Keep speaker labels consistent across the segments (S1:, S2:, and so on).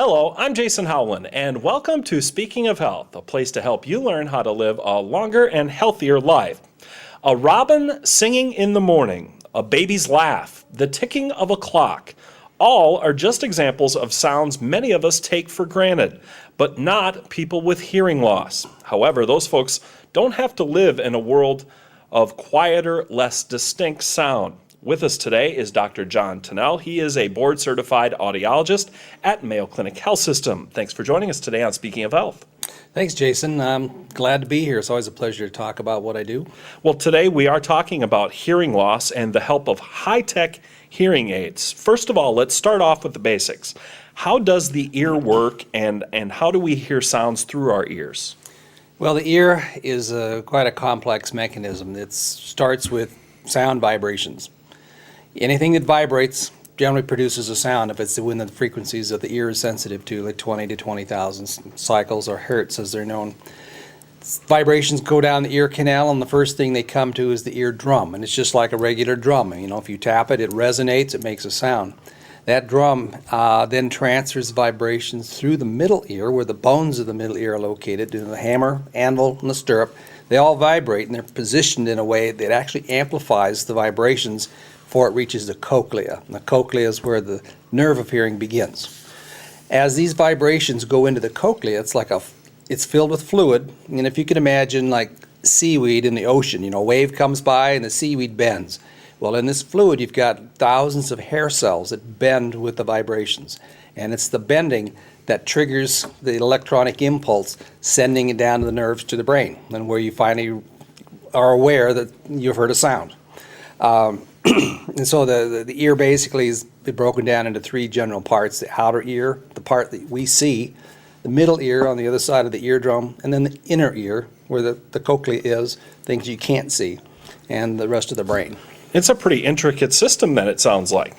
S1: Hello, I'm Jason Howland, and welcome to Speaking of Health, a place to help you learn how to live a longer and healthier life. A robin singing in the morning, a baby's laugh, the ticking of a clock, all are just examples of sounds many of us take for granted, but not people with hearing loss. However, those folks don't have to live in a world of quieter, less distinct sound. With us today is Dr. John Tunnell. He is a board-certified audiologist at Mayo Clinic Health System. Thanks for joining us today on Speaking of Health.
S2: Thanks, Jason. I'm glad to be here. It's always a pleasure to talk about what I do.
S1: Well, today we are talking about hearing loss and the help of high-tech hearing aids. First of all, let's start off with the basics. How does the ear work, and how do we hear sounds through our ears?
S2: Well, the ear is quite a complex mechanism. It starts with sound vibrations. Anything that vibrates generally produces a sound if it's within the frequencies that the ear is sensitive to, like 20 to 20,000 cycles or hertz as they're known. Vibrations go down the ear canal, and the first thing they come to is the eardrum, and it's just like a regular drum. You know, if you tap it, it resonates, it makes a sound. That drum then transfers vibrations through the middle ear, where the bones of the middle ear are located, to the hammer, anvil, and the stirrup. They all vibrate, and they're positioned in a way that actually amplifies the vibrations before it reaches the cochlea. And the cochlea is where the nerve of hearing begins. As these vibrations go into the cochlea, it's filled with fluid, and if you can imagine like seaweed in the ocean, a wave comes by and the seaweed bends. Well, in this fluid, you've got thousands of hair cells that bend with the vibrations, and it's the bending that triggers the electronic impulse, sending it down to the nerves to the brain, and where you finally are aware that you've heard a sound. And so the ear basically is broken down into three general parts: the outer ear, the part that we see, the middle ear on the other side of the eardrum, and then the inner ear, where the cochlea is, things you can't see, and the rest of the brain.
S1: It's a pretty intricate system then, it sounds like.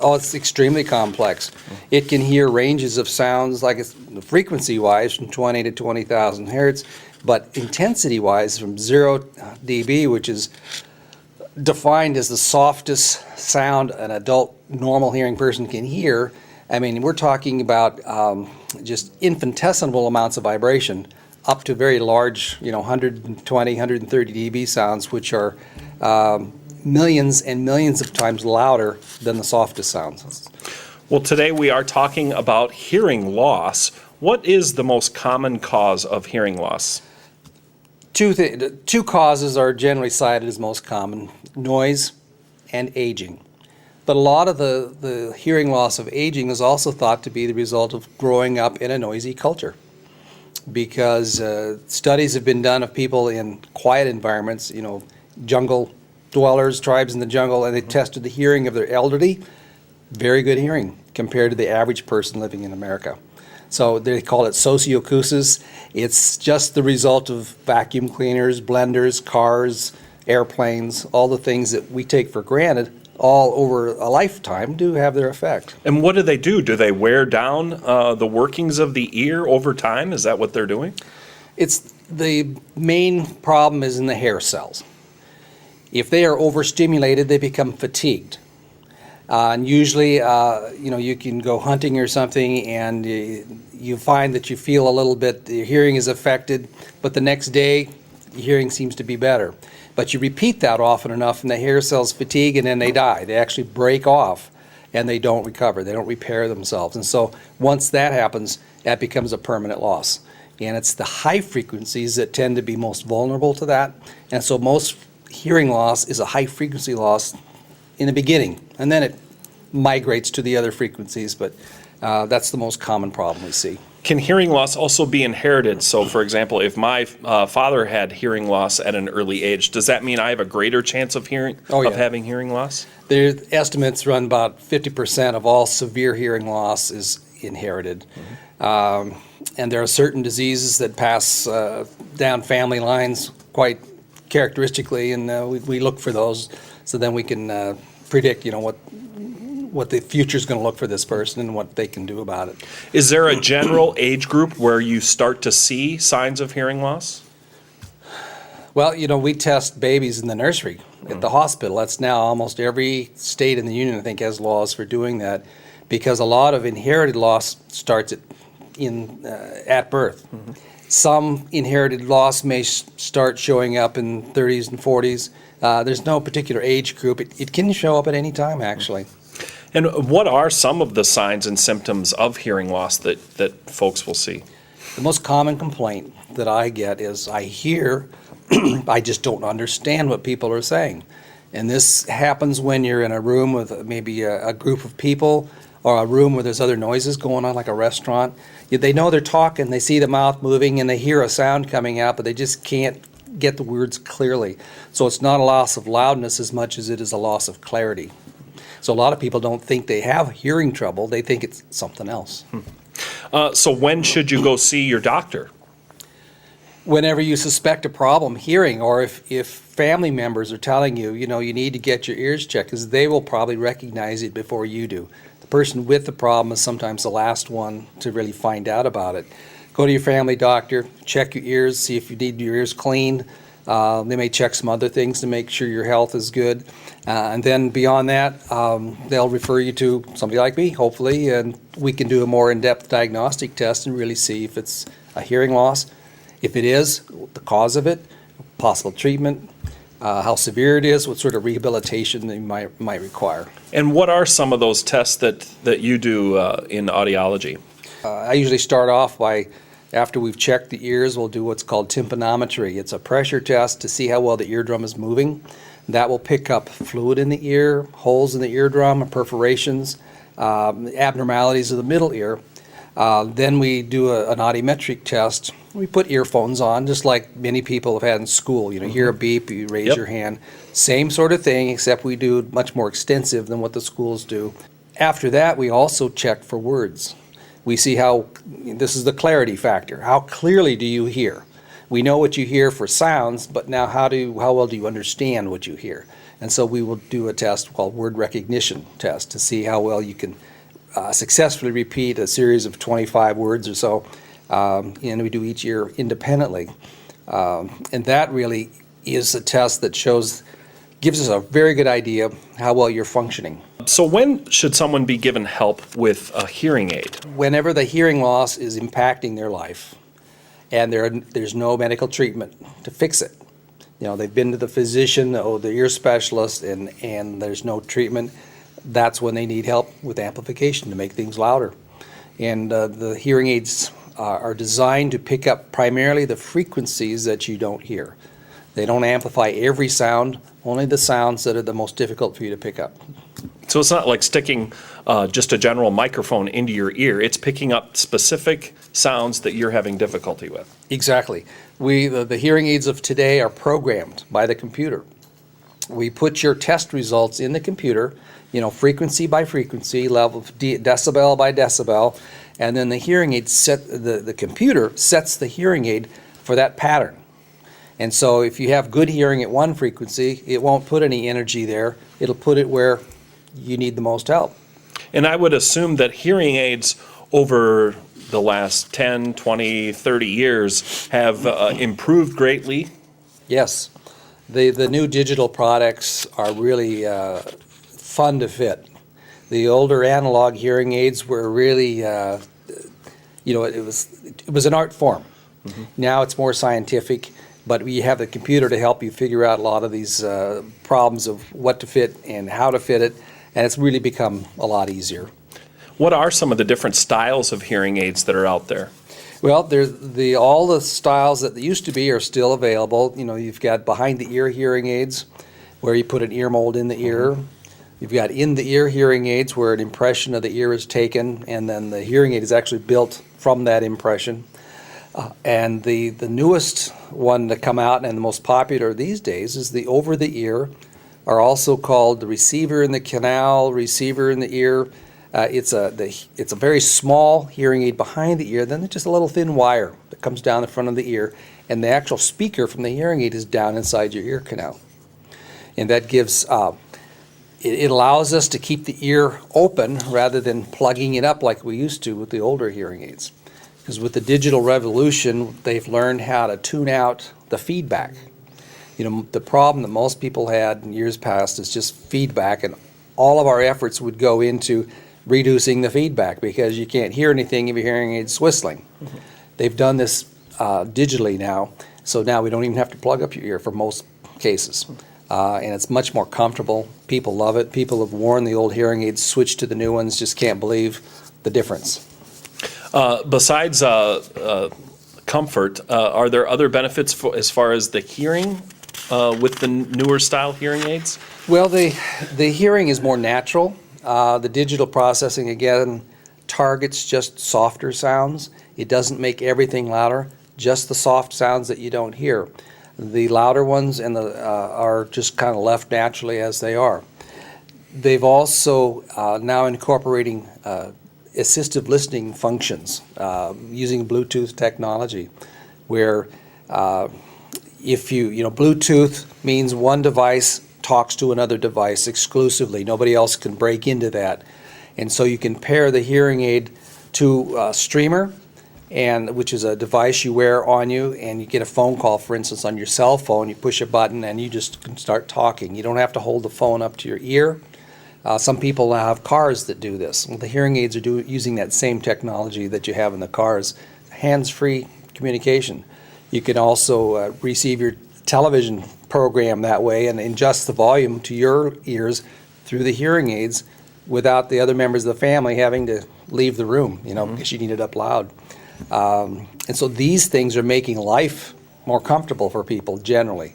S2: Oh, it's extremely complex. It can hear ranges of sounds, like it's frequency-wise, from 20 to 20,000 hertz, but intensity-wise from 0 dB, which is defined as the softest sound an adult normal hearing person can hear. I mean, we're talking about just infinitesimal amounts of vibration up to very large, 120, 130 dB sounds, which are millions and millions of times louder than the softest sounds.
S1: Well, today we are talking about hearing loss. What is the most common cause of hearing loss?
S2: Two causes are generally cited as most common: noise and aging. But a lot of the hearing loss of aging is also thought to be the result of growing up in a noisy culture, because studies have been done of people in quiet environments, jungle dwellers, tribes in the jungle, and they tested the hearing of their elderly. Very good hearing compared to the average person living in America. So they call it socioacusis. It's just the result of vacuum cleaners, blenders, cars, airplanes, all the things that we take for granted all over a lifetime do have their effect.
S1: And what do? Do they wear down the workings of the ear over time? Is that what they're doing?
S2: It's the main problem is in the hair cells. If they are overstimulated, they become fatigued. And usually, you can go hunting or something, and you find that you feel a little bit, your hearing is affected, but the next day, your hearing seems to be better. But you repeat that often enough, and the hair cells fatigue, and then they die. They actually break off, and they don't recover. They don't repair themselves. And so once that happens, that becomes a permanent loss. And it's the high frequencies that tend to be most vulnerable to that. And so most hearing loss is a high frequency loss in the beginning, and then it migrates to the other frequencies, but that's the most common problem we see.
S1: Can hearing loss also be inherited? So, for example, if my father had hearing loss at an early age, does that mean I have a greater chance of having hearing loss?
S2: Their estimates run about 50% of all severe hearing loss is inherited. Mm-hmm. And there are certain diseases that pass down family lines quite characteristically, and we look for those, so then we can predict, what the future is going to look for this person and what they can do about it.
S1: Is there a general age group where you start to see signs of hearing loss?
S2: Well, we test babies in the nursery at the hospital. That's now almost every state in the union, I think, has laws for doing that, because a lot of inherited loss starts at birth. Some inherited loss may start showing up in 30s and 40s. There's no particular age group. It can show up at any time, actually.
S1: And what are some of the signs and symptoms of hearing loss that folks will see?
S2: The most common complaint that I get is I hear, I just don't understand what people are saying. And this happens when you're in a room with maybe a group of people, or a room where there's other noises going on, like a restaurant. They know they're talking, they see the mouth moving, and they hear a sound coming out, but they just can't get the words clearly. So it's not a loss of loudness as much as it is a loss of clarity. So a lot of people don't think they have hearing trouble, they think it's something else.
S1: So when should you go see your doctor?
S2: Whenever you suspect a problem hearing, or if family members are telling you, you need to get your ears checked, because they will probably recognize it before you do. The person with the problem is sometimes the last one to really find out about it. Go to your family doctor, check your ears, see if you need your ears cleaned. They may check some other things to make sure your health is good. And then beyond that, they'll refer you to somebody like me, hopefully, and we can do a more in-depth diagnostic test and really see if it's a hearing loss. If it is, the cause of it, possible treatment, how severe it is, what sort of rehabilitation they might require.
S1: And what are some of those tests that you do in audiology?
S2: I usually start off by, after we've checked the ears, we'll do what's called tympanometry. It's a pressure test to see how well the eardrum is moving. That will pick up fluid in the ear, holes in the eardrum, perforations, abnormalities of the middle ear. Then we do an audiometric test. We put earphones on, just like many people have had in school. You hear a beep, you raise your hand. Same sort of thing, except we do much more extensive than what the schools do. After that, we also check for words. We see how, this is the clarity factor, how clearly do you hear? We know what you hear for sounds, but now how well do you understand what you hear? And so we will do a test called word recognition test to see how well you can successfully repeat a series of 25 words or so, and we do each ear independently. And that really is a test that gives us a very good idea how well you're functioning.
S1: So when should someone be given help with a hearing aid?
S2: Whenever the hearing loss is impacting their life and there's no medical treatment to fix it. They've been to the physician or the ear specialist and there's no treatment. That's when they need help with amplification to make things louder. And the hearing aids are designed to pick up primarily the frequencies that you don't hear. They don't amplify every sound, only the sounds that are the most difficult for you to pick up.
S1: So it's not like sticking just a general microphone into your ear. It's picking up specific sounds that you're having difficulty with.
S2: Exactly. The hearing aids of today are programmed by the computer. We put your test results in the computer, frequency by frequency, level decibel by decibel, and then the hearing aid the computer sets the hearing aid for that pattern. And so if you have good hearing at one frequency, it won't put any energy there. It'll put it where you need the most help.
S1: And I would assume that hearing aids over the last 10, 20, 30 years have improved greatly.
S2: Yes. The new digital products are really fun to fit. The older analog hearing aids were really, it was an art form. Mm-hmm. Now it's more scientific, but we have the computer to help you figure out a lot of these problems of what to fit and how to fit it, and it's really become a lot easier.
S1: What are some of the different styles of hearing aids that are out there?
S2: Well, all the styles that used to be are still available. You've got behind the ear hearing aids, where you put an ear mold in the ear. You've got in the ear hearing aids, where an impression of the ear is taken, and then the hearing aid is actually built from that impression. And the newest one to come out and the most popular these days is the over the ear, are also called the receiver in the canal, receiver in the ear. It's a very small hearing aid behind the ear, then there's just a little thin wire that comes down the front of the ear, and the actual speaker from the hearing aid is down inside your ear canal. And that gives, it allows us to keep the ear open rather than plugging it up like we used to with the older hearing aids. Because with the digital revolution, they've learned how to tune out the feedback. The problem that most people had in years past is just feedback, and all of our efforts would go into reducing the feedback because you can't hear anything if your hearing aid's whistling. They've done this digitally now, so now we don't even have to plug up your ear for most cases. And it's much more comfortable. People love it. People have worn the old hearing aids, switched to the new ones, just can't believe the difference.
S1: Besides comfort, are there other benefits as far as the hearing with the newer style hearing aids?
S2: Well, the hearing is more natural. The digital processing, again, targets just softer sounds. It doesn't make everything louder, just the soft sounds that you don't hear. The louder ones are just kind of left naturally as they are. They've also now incorporating assistive listening functions using Bluetooth technology, where Bluetooth means one device talks to another device exclusively. Nobody else can break into that. And so you can pair the hearing aid to a streamer, which is a device you wear on you, and you get a phone call, for instance, on your cell phone. You push a button and you just can start talking. You don't have to hold the phone up to your ear. Some people have cars that do this. Well, the hearing aids are using that same technology that you have in the cars, hands-free communication. You can also receive your television program that way and adjust the volume to your ears through the hearing aids without the other members of the family having to leave the room, because you need it up loud. And so these things are making life more comfortable for people generally,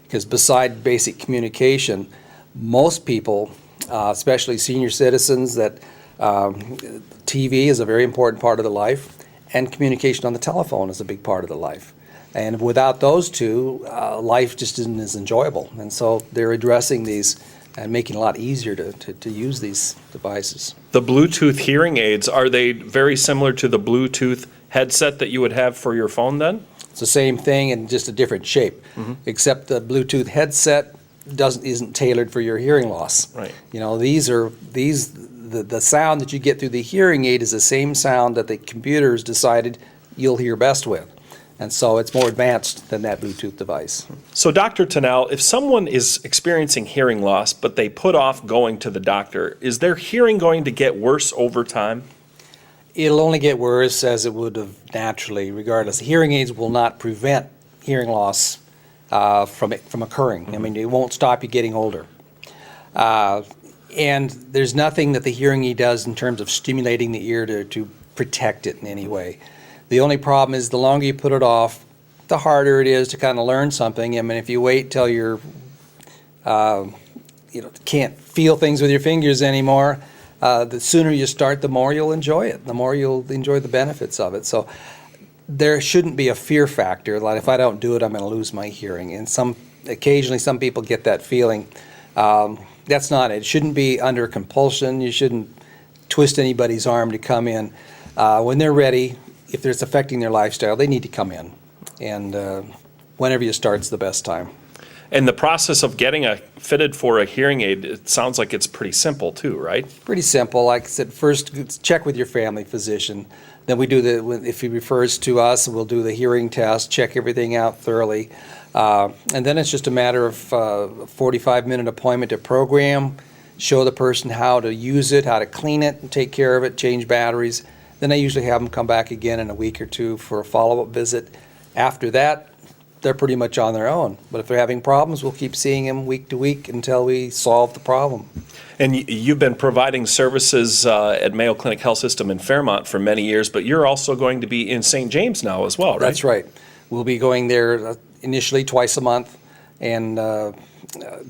S2: because beside basic communication, most people, especially senior citizens, that TV is a very important part of their life, and communication on the telephone is a big part of their life. And without those two, life just isn't as enjoyable. And so they're addressing these and making it a lot easier to use these devices.
S1: The Bluetooth hearing aids, are they very similar to the Bluetooth headset that you would have for your phone then?
S2: It's the same thing in just a different shape, except the Bluetooth headset isn't tailored for your hearing loss.
S1: Right.
S2: The sound that you get through the hearing aid is the same sound that the computers decided you'll hear best with. And so it's more advanced than that Bluetooth device.
S1: So Dr. Tunnell, if someone is experiencing hearing loss, but they put off going to the doctor, is their hearing going to get worse over time?
S2: It'll only get worse as it would have naturally, regardless. Hearing aids will not prevent hearing loss from occurring. I mean, it won't stop you getting older. And there's nothing that the hearing aid does in terms of stimulating the ear to protect it in any way. The only problem is the longer you put it off, the harder it is to kind of learn something. I mean, if you wait till you're, can't feel things with your fingers anymore, the sooner you start, the more you'll enjoy it, the more you'll enjoy the benefits of it. So there shouldn't be a fear factor, like if I don't do it, I'm going to lose my hearing. And occasionally some people get that feeling. That's not it. It shouldn't be under compulsion. You shouldn't twist anybody's arm to come in. When they're ready, if it's affecting their lifestyle, they need to come in. And whenever you start's the best time.
S1: And the process of getting fitted for a hearing aid, it sounds like it's pretty simple too, right?
S2: Pretty simple. Like I said, first check with your family physician. Then we do if he refers to us, we'll do the hearing test, check everything out thoroughly. And then it's just a matter of a 45-minute appointment to program, show the person how to use it, how to clean it, and take care of it, change batteries. Then I usually have them come back again in a week or two for a follow-up visit. After that, they're pretty much on their own. But if they're having problems, we'll keep seeing them week to week until we solve the problem.
S1: And you've been providing services at Mayo Clinic Health System in Fairmont for many years, but you're also going to be in St. James now as well, right?
S2: That's right. We'll be going there initially twice a month, and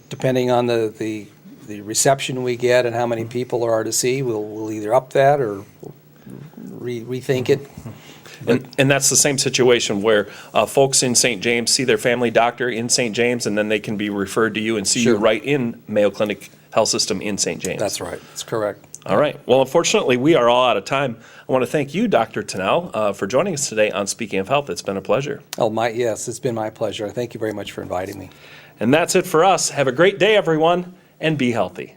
S2: depending on the reception we get and how many people there are to see, we'll either up that or rethink it.
S1: And that's the same situation where folks in St. James see their family doctor in St. James, and then they can be referred to you and see you right in Mayo Clinic Health System in St. James.
S2: That's right. That's correct.
S1: All right. Well, unfortunately, we are all out of time. I want to thank you, Dr. Tunnell, for joining us today on Speaking of Health. It's been a pleasure.
S2: Yes, it's been my pleasure. Thank you very much for inviting me.
S1: And that's it for us. Have a great day, everyone, and be healthy.